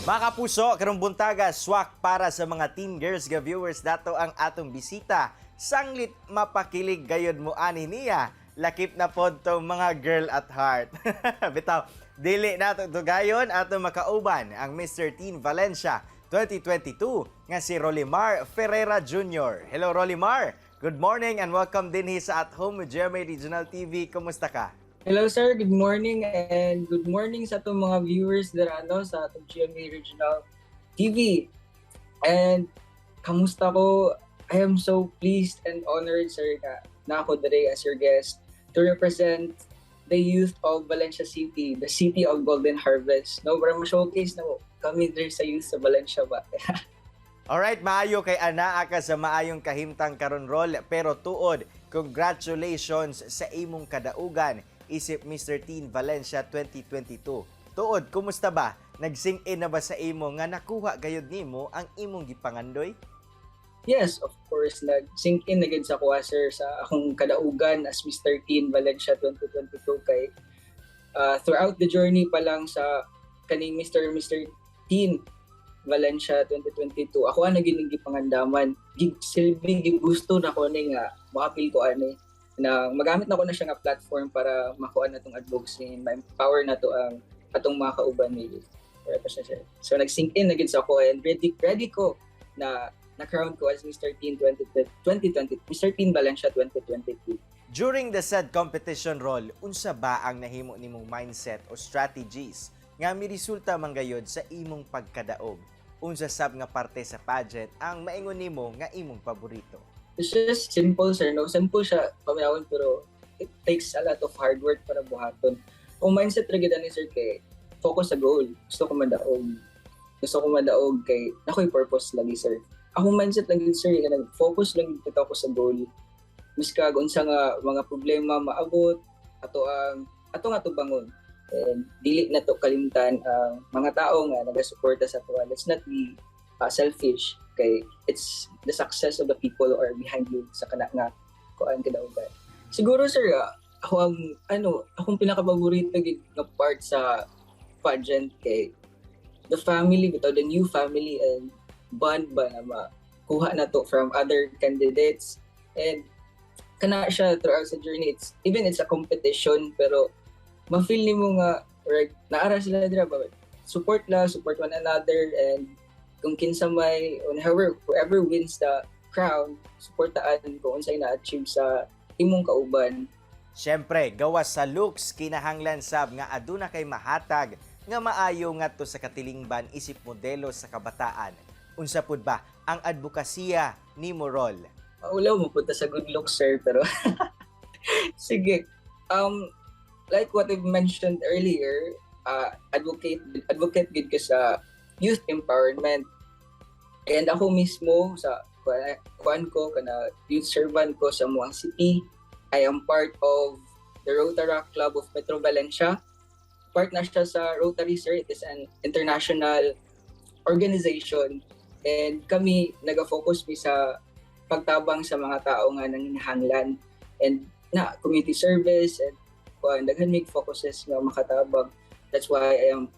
Mga kapuso, karong buntaga, swak para sa mga teen girls ga viewers dato ang atong bisita. Sanglit mapakilig gayod mo ani niya. Lakip na pod tong mga girl at heart. Bitaw, dili nato dugayon ato makauban ang Mr. Teen Valencia 2022 nga si Rolimar Ferreira Jr. Hello Rolimar, good morning and welcome din sa At Home with GMA Regional TV. Kumusta ka? Hello sir, good morning and good morning sa itong mga viewers dito sa atong GMA Regional TV. And kamusta ko? I am so pleased and honored sir na ako today as your guest to represent the youth of Valencia City, the city of Golden Harvest. No, para ma-showcase na kami din sa youth sa Valencia ba. Alright, maayo kay ana ka sa maayong kahimtang karon rol, pero tuod, congratulations sa imong kadaugan isip Mr. Teen Valencia 2022. Tuod, kumusta ba? Nag-sink in na ba sa imo nga nakuha gayud nimo ang imong gipangandoy? Yes, of course, nag-sink in na gid sa kuha sir sa akong kadaugan as Mr. Teen Valencia 2022 kay throughout the journey pa lang sa kaning Mr. Teen Valencia 2022 ako na gining gipangandaman silbi gig gusto na ko ni nga makapil ko ani na magamit na ko na siya nga platform para makuha na tong advocacy and ma-empower na to ang atong mga kauban ni so nag-sink in na gid sa ako and ready ko na crown ko as Mr. Teen 2020 Mr. Teen Valencia 2022. During the said competition role, unsa ba ang nahimo nimong mindset o strategies nga miresulta man gayod sa imong pagkadaog? Unsa sab nga parte sa pageant ang maingon nimo nga imong paborito? It's just simple, sir. No? Simple siya paminawon pero it takes a lot of hard work para buhaton. Kung mindset ra gid ani sir kay focus sa goal. Gusto ko madaog. Gusto ko madaog kay ako'y purpose lagi sir. Ako mindset lagi sir nga focus lang gid ako sa goal. Miska unsa nga mga problema maabot ato nga tubangon. And dili na to kalimtan ang mga tao nga nagasuporta sa tuwa. Let's not be selfish kay it's the success of the people who are behind you sa kana nga kuan kadaugan. Siguro sir, akong pinakapaborito gid nga part sa pageant kay the family bitaw, the new family and bond ba na makuha na to from other candidates and kana siya throughout sa journey. It's a competition pero ma-feel nimo nga right naara sila dira ba support one another and kung kinsa may whoever wins the crown suportaan kung unsay na-achieve sa imong kauban. Syempre, gawas sa looks kinahanglan sab nga aduna kay mahatag nga maayo ngadto sa katilingban isip modelo sa kabataan. Unsa pud ba ang advokasya nimo rol? Ulaw mo punta sa good looks sir pero sige. Like what I've mentioned earlier, advocate gid ka sa youth empowerment. And ako mismo sa kuan ko kana youth servant ko sa Muang City. I am part of the Rotaract Club of Metro Valencia. Part na siya sa Rotary sir. It is an international organization and kami naga-focus sa pagtabang sa mga tao nga nanginahanglan and na community service and daghan mig focuses nga makatabang. That's why I am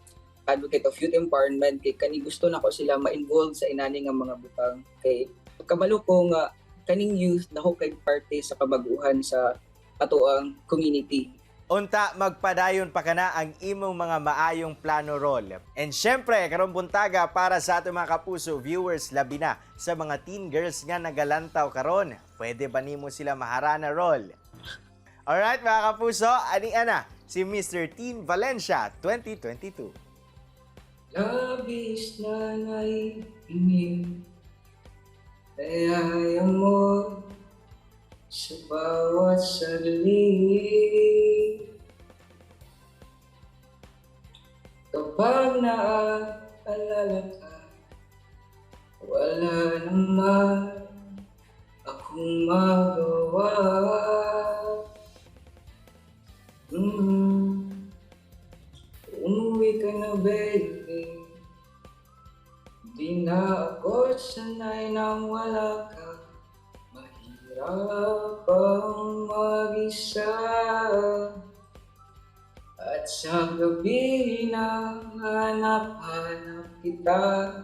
advocate of youth empowerment kay kani gusto na ko sila ma-involve sa inani nga mga butang kay kabalo ko nga kaning youth nako kay parte sa kabaguhan sa atoang community. Unta magpadayon pa kana ang imong mga maayong plano rol. And syempre, karong buntaga para sa ato mga kapuso viewers labi na sa mga teen girls nga nagalantaw karon. Pwede ba nimo sila maharana rol? Alright mga kapuso, ani ana si Mr. Teen Valencia 2022. Labis na naiingin ay mo sa bawat saglit. Kapag naaalala ka, wala naman akong magawa. Umuwi ka na baby, di na ako sanay nang wala ka. Mahirap ang mag-isa at At sa gabi na hanap-hanap kita,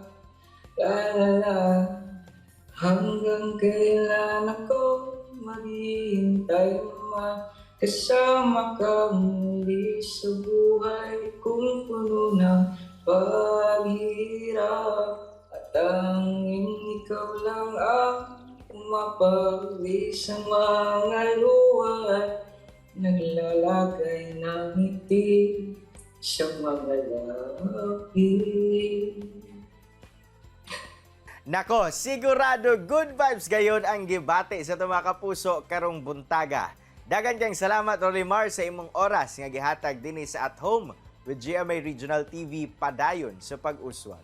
la hanggang kailan ako maghihintay makasama ka muli sa buhay kong puno ng paghirap. At tanging ikaw lang ang umapawi sa mga luha at naglalagay ng ngiti sa mga labi. Nako, sigurado good vibes gayon ang gibati sa mga kapuso karong buntaga. Dagan kang salamat Rolimar sa imong oras nga gihatag dinhi sa At Home with GMA Regional TV padayon sa pag-uswag.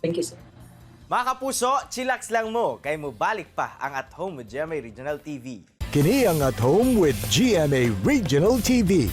Thank you, sir. Mga kapuso, chillax lang mo kay mo balik pa ang At Home with GMA Regional TV. Kini ang At Home with GMA Regional TV.